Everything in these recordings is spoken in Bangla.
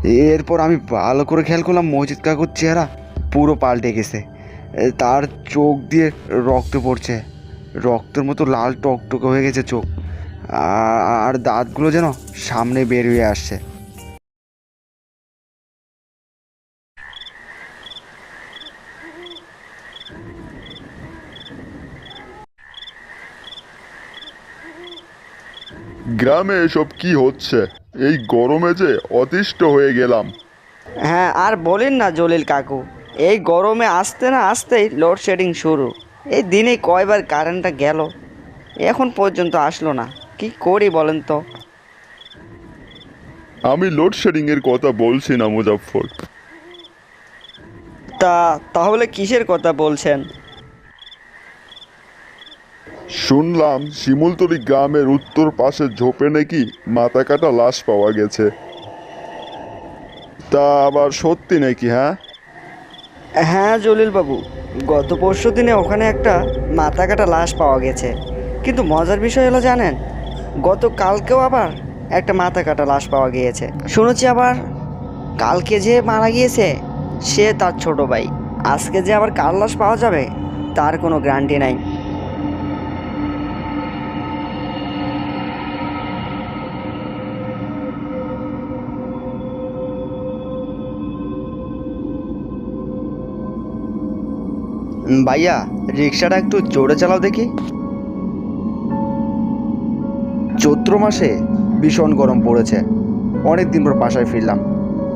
এরপর আমি ভালো করে খেয়াল করলাম মজিদ কাকুর চেহারা পুরো পাল্টে গেছে। তার চোখ দিয়ে রক্ত পড়ছে, রক্তের মতো লাল টকটকে হয়ে গেছে চোখ, আর দাঁতগুলো যেন সামনে বের হয়ে আসছে। গ্রামে এসব কি হচ্ছে? এই গরমে যে অতিষ্ঠ হয়ে গেলাম। হ্যাঁ, আর বলেন না জলিল কাকু, এই গরমে আসতে না আসতেই লোডশেডিং শুরু। এই দিনে কয়বার কারেন্টটা গেল, এখন পর্যন্ত আসলো না। কি করি বলেন তো? আমি লোডশেডিং এর কথা বলছি না মুজাফফর। তাহলে কিসের কথা বলছেন? শুনলাম শিমুলতলি গ্রামের উত্তর পাশে ঝোপে নাকি মাথা কাটা লাশ পাওয়া গেছে। তা আবার সত্যি নাকি? হ্যাঁ, হ্যাঁ জলিল বাবু, গত পরশু দিনে ওখানে একটা মাথা কাটা লাশ পাওয়া গেছে। কিন্তু মজার বিষয় হলো জানেন, গত কালকেও আবার একটা মাথা কাটা লাশ পাওয়া গিয়েছে। শুনেছি আবার কালকে যে মারা গিয়েছে সে তার ছোট ভাই। আজকে যে আবার কার লাশ পাওয়া যাবে তার কোনো গ্যারান্টি নাই। ভাইয়া, রিক্সাটা একটু জোরে চালাও দেখি। চৈত্র মাসে ভীষণ গরম পড়েছে, অনেক দিন পর বাসায় ফিরলাম,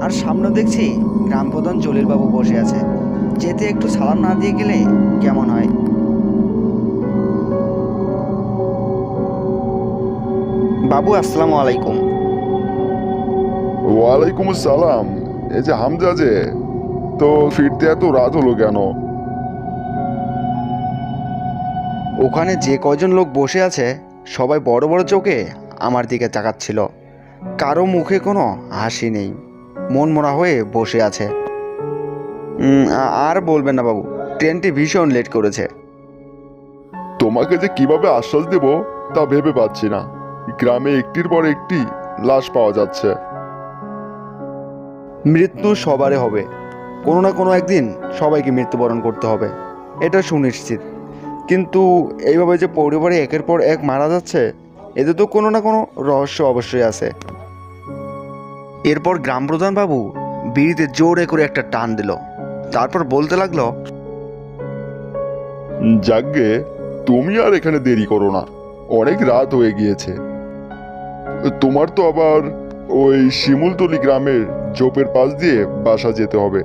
আর সামনে দেখছি গ্রাম প্রধান জলিলবাবু বসে আছে। যেতে একটু সালাম না দিয়ে গেলে কেমন হয়? বাবু, আসসালামু আলাইকুম। ওয়ালাইকুম আসসালাম। এই যে হামজা, যে তো ফিরতে এত রাত হলো কেন? ওখানে যে কয়জন লোক বসে আছে সবাই বড় বড় চোখে আমার দিকে তাকাচ্ছিল। কারো মুখে কোনো হাসি নেই, মন মরা হয়ে বসে আছে। আর বলবেন না বাবু, ট্রেনটি ভীষণ লেট করেছে। তোমাকে যে কিভাবে আশ্বাস দেব তা ভেবে পাচ্ছি না। গ্রামে একটির পর একটি লাশ পাওয়া যাচ্ছে। মৃত্যু সবারই হবে, কোনো না কোনো একদিন সবাইকে মৃত্যুবরণ করতে হবে, এটা সুনিশ্চিত। কিন্তু এইভাবে যে পরিবারে একের পর এক মারা যাচ্ছে, এতে তো কোনো না কোনো রহস্য অবশ্যই আছে। এরপর গ্রামপ্রধান বাবু বিড়িতে জোরে করে একটা টান দিল, তারপর বলতে লাগলো, যাকগে, তুমি আর এখানে দেরি করো না, অনেক রাত হয়ে গিয়েছে। তোমার তো আবার ওই শিমুলতলি গ্রামের ঝোপের পাশ দিয়ে বাসা যেতে হবে।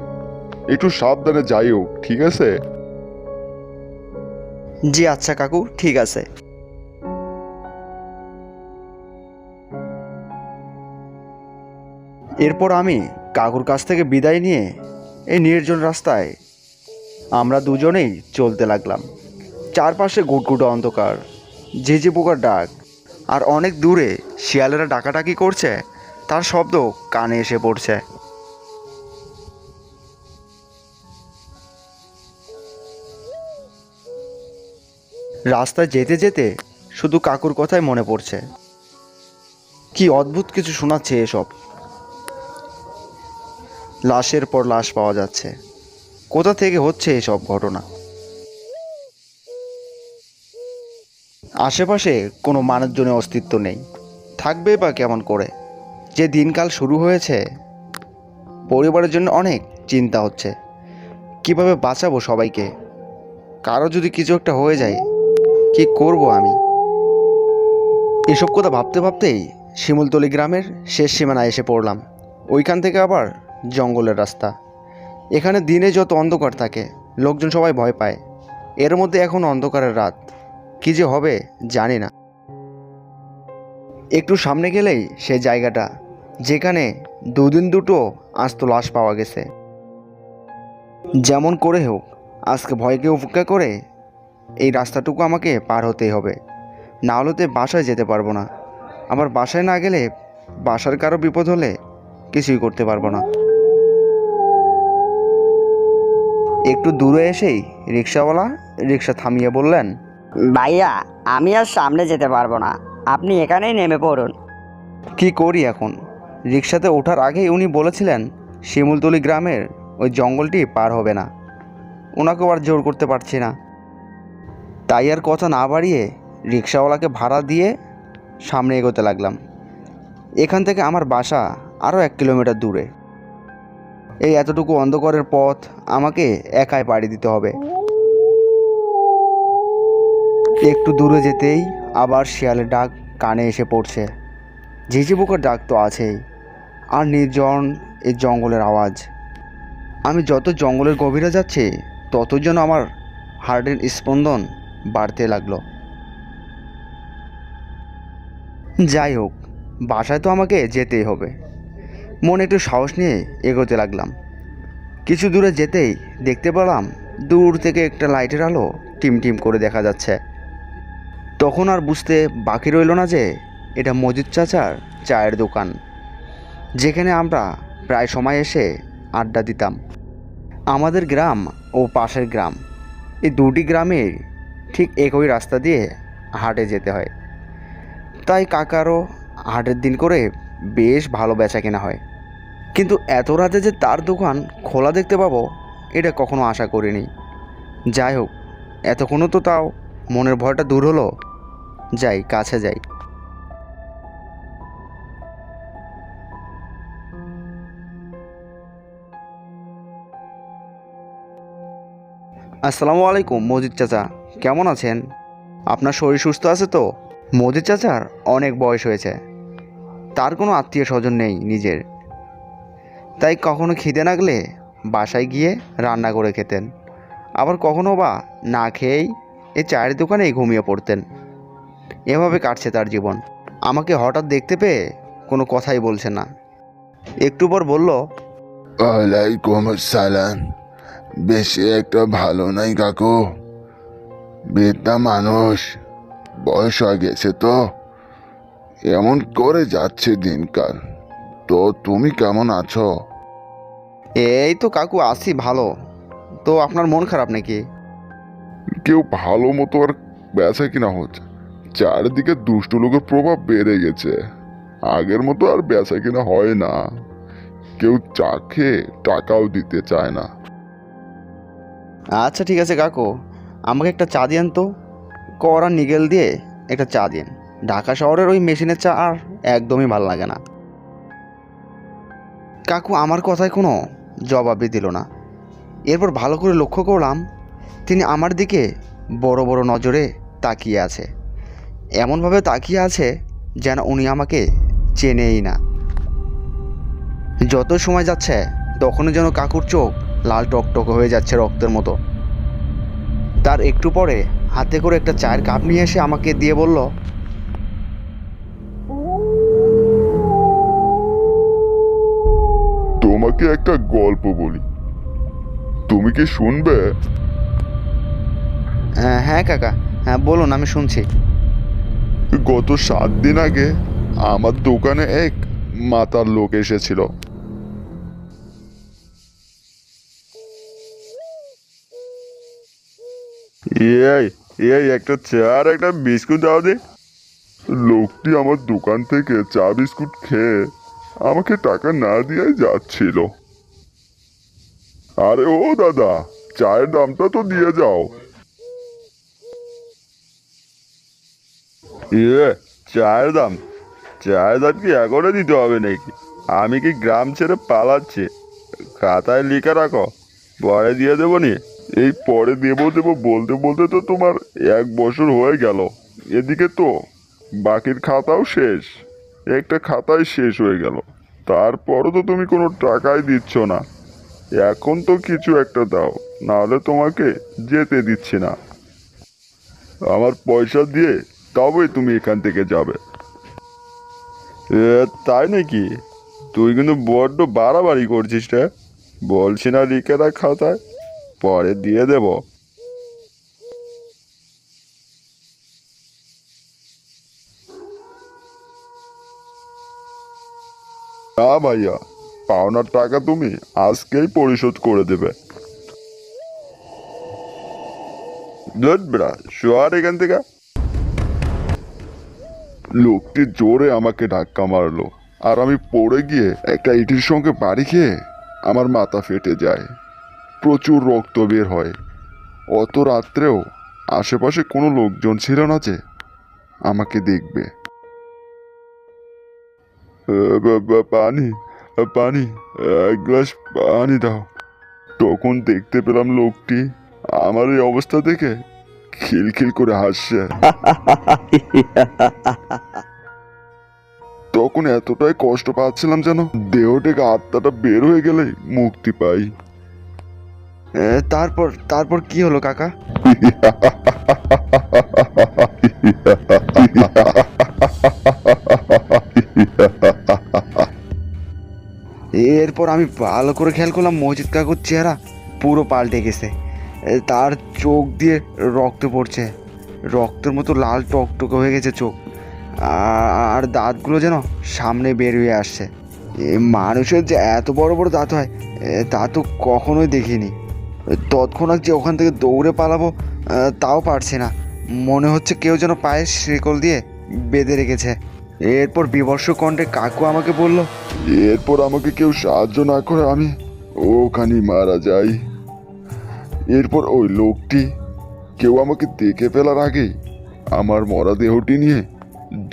একটু সাবধানে যাইও, ঠিক আছে? জি আচ্ছা কাকু, ঠিক আছে। এরপর আমি কাকুর কাছ থেকে বিদায় নিয়ে এই নির্জন রাস্তায় আমরা দুজনেই চলতে লাগলাম। চারপাশে ঘুটঘুটে অন্ধকার, ঝিঝি পোকার ডাক, আর অনেক দূরে শিয়ালেরা ডাকাডাকি করছে, তার শব্দ কানে এসে পড়ছে। রাস্তায় যেতে যেতে শুধু কাকুর কথাই মনে পড়ছে। কি অদ্ভুত কিছু শোনাচ্ছে এসব! লাশের পর লাশ পাওয়া যাচ্ছে, কোথা থেকে হচ্ছে এসব ঘটনা? আশেপাশে কোনো মানুষজনের অস্তিত্ব নেই, থাকবে বা কেমন করে? যে দিনকাল শুরু হয়েছে, পরিবারের জন্য অনেক চিন্তা হচ্ছে, কিভাবে বাঁচাবো সবাইকে। কারো যদি কিছু একটা হয়ে যায়, কি করব আমি? এসব কথা ভাবতে ভাবতেই শিমুলতলি গ্রামের শেষ সীমানায় এসে পড়লাম। ওইখান থেকে আবার জঙ্গলের রাস্তা। এখানে দিনে যত অন্ধকার থাকে, লোকজন সবাই ভয় পায়। এর মধ্যে এখন অন্ধকারের রাত, কী যে হবে জানি না। একটু সামনে গেলেই সে জায়গাটা যেখানে দুদিন দুটো আস্ত লাশ পাওয়া গেছে। যেমন করে হোক আজকে ভয়কে উপেক্ষা করে এই রাস্তাটুকু আমাকে পার হতেই হবে, না হলে তো বাসায় যেতে পারবো না। আবার বাসায় না গেলে বাসার কারো বিপদ হলে কিছুই করতে পারবো না। একটু দূরে এসেই রিক্সাওয়ালা রিক্সা থামিয়ে বললেন, ভাইয়া, আমি আর সামনে যেতে পারবো না, আপনি এখানেই নেমে পড়ুন। কি করি এখন? রিক্সাতে ওঠার আগেই উনি বলেছিলেন শিমুলতলি গ্রামের ওই জঙ্গলটি পার হবে না। ওনাকেও আর জোর করতে পারছি না, তাই আর কথা না বাড়িয়ে রিক্সাওয়ালাকে ভাড়া দিয়ে সামনে এগোতে লাগলাম। এখান থেকে আমার বাসা আরও 1 কিলোমিটার দূরে। এই এতটুকু অন্ধকারের পথ আমাকে একাই পাড়ি দিতে হবে। একটু দূরে যেতেই আবার শিয়ালের ডাক কানে এসে পড়ছে। ঝিঝি পোকার ডাক তো আছেই, আর নির্জন এই জঙ্গলের আওয়াজ। আমি যত জঙ্গলের গভীরে যাচ্ছি তত যেন আমার হার্টের স্পন্দন বাড়তে লাগলো। যাই হোক, বাসায় তো আমাকে যেতেই হবে। মনে একটু সাহস নিয়ে এগোতে লাগলাম। কিছু দূরে যেতেই দেখতে পেলাম দূর থেকে একটা লাইটের আলো টিমটিম করে দেখা যাচ্ছে। তখন আর বুঝতে বাকি রইল না যে এটা মজিদ চাচার চায়ের দোকান, যেখানে আমরা প্রায় সময় এসে আড্ডা দিতাম। আমাদের গ্রাম ও পাশের গ্রাম, এই দুটি গ্রামের ঠিক একই রাস্তা দিয়ে হাটে যেতে হয়। তাই কাকারও হাটের দিন করে বেশ ভালো বেচা কেনা হয়। কিন্তু এত রাতে যে তার দোকান খোলা দেখতে পাবো এটা কখনো আশা করিনি। যাই হোক, এতক্ষণও তো তাও মনের ভয়টা দূর হলো। যাই, কাছে যাই। আসসালামু আলাইকুম মজিদ চাচা, কেমন আছেন? আপনার শরীর সুস্থ আছে তো? মজিদ চাচার অনেক বয়স হয়েছে, তার কোনো আত্মীয় স্বজন নেই নিজের, তাই কখনো খিদে লাগলে বাসায় গিয়ে রান্না করে খেতেন, আবার কখনো বা না খেয়েই এই চায়ের দোকানেই ঘুমিয়ে পড়তেন। এভাবে কাটছে তার জীবন। আমাকে হঠাৎ দেখতে পেয়ে কোনো কথাই বলছে না। একটু পর বলল, ওয়ালাইকুম আসসালাম। বেশি একটা ভালো নাই কাকু, বৃদ্ধা মানুষ, বয়স হয়ে গেছে তো, এমন করে যাচ্ছে দিনকাল। তো তুমি কেমন আছো? এই তো কাকু আছি ভালো। তো আপনার মন খারাপ নাকি? কেউ ভালো মতো আর বেচা কিনা হচ্ছে, চারিদিকে দুষ্ট লোকের প্রভাব বেড়ে গেছে। আগের মতো আর বেচা কিনা হয় না, কেউ চা খেয়ে টাকাও দিতে চায় না। আচ্ছা ঠিক আছে কাকু, আমাকে একটা চা দিন তো। কড়া নিগেল দিয়ে একটা চা দিন। ঢাকা শহরের ওই মেশিনের চা আর একদমই ভালো লাগে না। কাকু আমার কথায় কোনো জবাবই দিল না। এরপর ভালো করে লক্ষ্য করলাম তিনি আমার দিকে বড় বড় নজরে তাকিয়ে আছে। এমনভাবে তাকিয়ে আছে যেন উনি আমাকে চেনেই না। যত সময় যাচ্ছে তখনই যেন কাকুর চোখ লাল টকটক হয়ে যাচ্ছে রক্তের মতো। তার একটু পরে হাতে করে একটা চায়ের কাপ নিয়ে এসে আমাকে দিয়ে বলল, তোমাকে একটা গল্প বলি, তুমি কি শুনবে? হ্যাঁ কাকা, হ্যাঁ বলুন, আমি শুনছি। গত 7 দিন আগে আমার দোকানে এক মাতার লোক এসেছিল। এই এই একটা চা আর একটা বিস্কুট দাও দে। লোকটি আমার দোকান থেকে চা বিস্কুট খেয়ে আমাকে টাকা না দিয়ে যাচ্ছিল। আরে ও দাদা, চায়ের দামটা তো দিয়ে যাও। চায়ের দাম? চায়ের দাম কি এখনো দিতে হবে নাকি? আমি কি গ্রাম ছেড়ে পালাচ্ছি? খাতায় লিখে রাখো, পরে দিয়ে দেবো নি। এই পরে দেবো দেবো বলতে বলতে তো তোমার 1 বছর হয়ে গেল। এদিকে তো বাকির খাতাও শেষ, একটা খাতাই শেষ হয়ে গেল, তারপরও তো তুমি কোনো টাকাই দিচ্ছ না। এখন তো কিছু একটা দাও, নাহলে তোমাকে যেতে দিচ্ছি না। আমার পয়সা দিয়ে তবেই তুমি এখান থেকে যাবে। তাই নাকি? তুই কিন্তু বড্ড বাড়াবাড়ি করছিস রে। বলছি না লিখে রাখ খাতায়, পরে দিয়ে দেব। ভাইয়া, পাওনার টাকা তুমি আজকেই পরিশোধ করে দেবে। ধুৎ বেটা, শোয়ার এখান থেকে। লোকটি জোরে আমাকে ধাক্কা মারলো, আর আমি পড়ে গিয়ে একটা ইটির সঙ্গে বাড়ি খেয়ে আমার মাথা ফেটে যায়, প্রচুর রক্ত বের হয়। অত রাত্রেও আশেপাশে কোনো লোকজন ছিল না যে আমাকে দেখবে। পানি পানি, এক গ্লাস পানি দাও। তখন দেখতে পেলাম লোকটি আমার এই অবস্থা দেখে খিলখিল করে হাসছে। তখন এতটাই কষ্ট পাচ্ছিলাম যেন দেহ থেকে আত্মাটা বের হয়ে গেলেই মুক্তি পাই। তারপর তারপর কি হলো কাকা? এরপর আমি ভালো করে খেয়াল করলাম মজিদ কাকুর চেহারা পুরো পাল্টে গেছে। তার চোখ দিয়ে রক্ত পড়ছে, রক্তের মতো লাল টকটকে হয়ে গেছে চোখ, আর দাঁতগুলো যেন সামনে বের হয়ে আসছে। মানুষের যে এত বড় বড় দাঁত হয় তা তো কখনোই দেখিনি। তৎক্ষণাৎ যে ওখান থেকে দৌড়ে পালাবো তাও পারছি না, মনে হচ্ছে কেউ যেন পায়ে শিকল দিয়ে বেঁধে রেখেছে। এরপর বিবর্ষ কণ্ঠে কাকু আমাকে বলল, এরপর আমাকে কেউ সাহায্য না করে আমি ওখানেই মারা যাই। এরপর ওই লোকটি কেউ আমাকে দেখে ফেলার আগেই আমার মরা দেহটি নিয়ে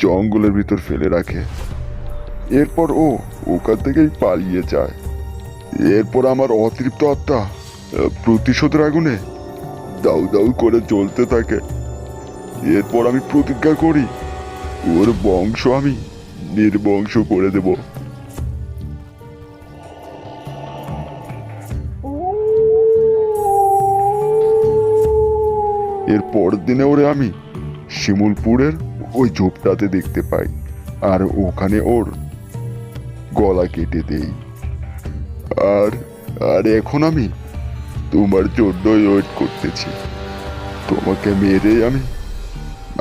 জঙ্গলের ভিতর ফেলে রাখে। এরপর ও ওখান থেকেই পালিয়ে যায়। এরপর আমার অতৃপ্ত আত্মা প্রতিশোধের আগুনে দাউ দাউ করে জ্বলতে থাকে। এরপর আমি প্রতিজ্ঞা করি ওর বংশ আমি নির্বংশ করে দেব। এর পরের দিনে ওরে আমি শিমুলপুরের ওই ঝোপটাতে দেখতে পাই, আর ওখানে ওর গলা কেটে দেই। আর আর এখন আমি তোমার জন্যই ওয়েট করতেছি। তোমাকে মেরে আমি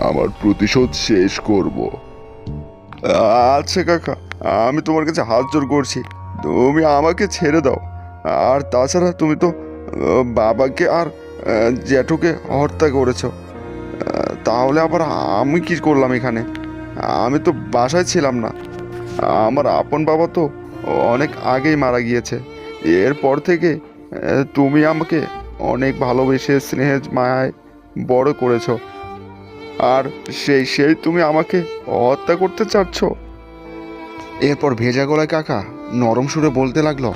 আমার প্রতিশোধ শেষ করব। আচ্ছা কাকা, আমি তোমার কাছে হাত জোর করছি, তুমি আমাকে ছেড়ে দাও। আর তাছাড়া তুমি তো বাবাকে আর জ্যাঠুকে হত্যা করেছো, তাহলে আবার আমি কি করলাম এখানে? আমি তো বাসায় ছিলাম না। আমার আপন বাবা তো অনেক আগেই মারা গিয়েছে। এরপর থেকে তুমি আমাকে অনেক ভালোবেসে স্নেহে মায়ায় বড় করেছো, আর সেই তুমি আমাকে হত্যা করতে চাচ্ছ? এরপর ভেজা গলায় কাকা নরম সুরে বলতে লাগলো,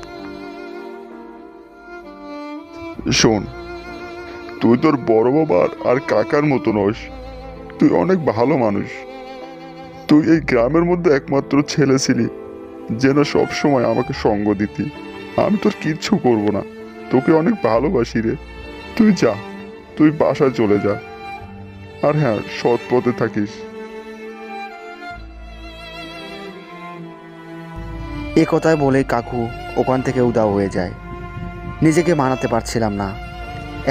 শোন, তুই তোর বড় বাবার আর কাকার মতো নস। তুই অনেক ভালো মানুষ। তুই এই গ্রামের মধ্যে একমাত্র ছেলে ছিলি যেন সব সময় আমাকে সঙ্গ দিতি। আমি তোর কিচ্ছু করব না, তোকে অনেক ভালোবাসি রে। তুই যা, তুই বাসায় চলে যা, আর হ্যাঁ, সৎ পথে থাকিস। এ কথায় বলে কাকু ওখান থেকে উধাও হয়ে যায়। নিজেকে মানাতে পারছিলাম না,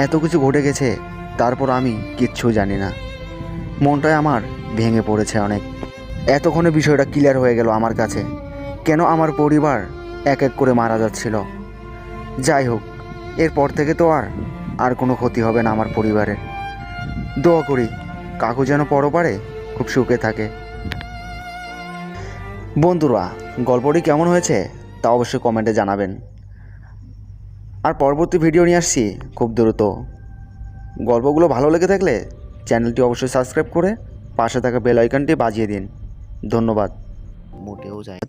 এত কিছু ঘটে গেছে, তারপর আমি কিচ্ছু জানি না। মনটাই আমার ভেঙে পড়েছে অনেক। এতক্ষণে বিষয়টা ক্লিয়ার হয়ে গেল আমার কাছে, কেন আমার পরিবার এক এক করে মারা যাচ্ছিল। যাই হোক, এরপর থেকে তো আর কোনো ক্ষতি হবে না আমার পরিবারের। দোয়া করি কাকু যেন পরপারে খুব সুখে থাকে। বন্ধুরা, গল্পটি কেমন হয়েছে তা অবশ্যই কমেন্টে জানাবেন। আর পরবর্তী ভিডিও নিয়ে আসছি খুব দ্রুত। গল্পগুলো ভালো লেগে থাকলে চ্যানেলটি অবশ্যই সাবস্ক্রাইব করে পাশে থাকা বেল আইকনটি বাজিয়ে দিন। ধন্যবাদ। মোটেও যায়।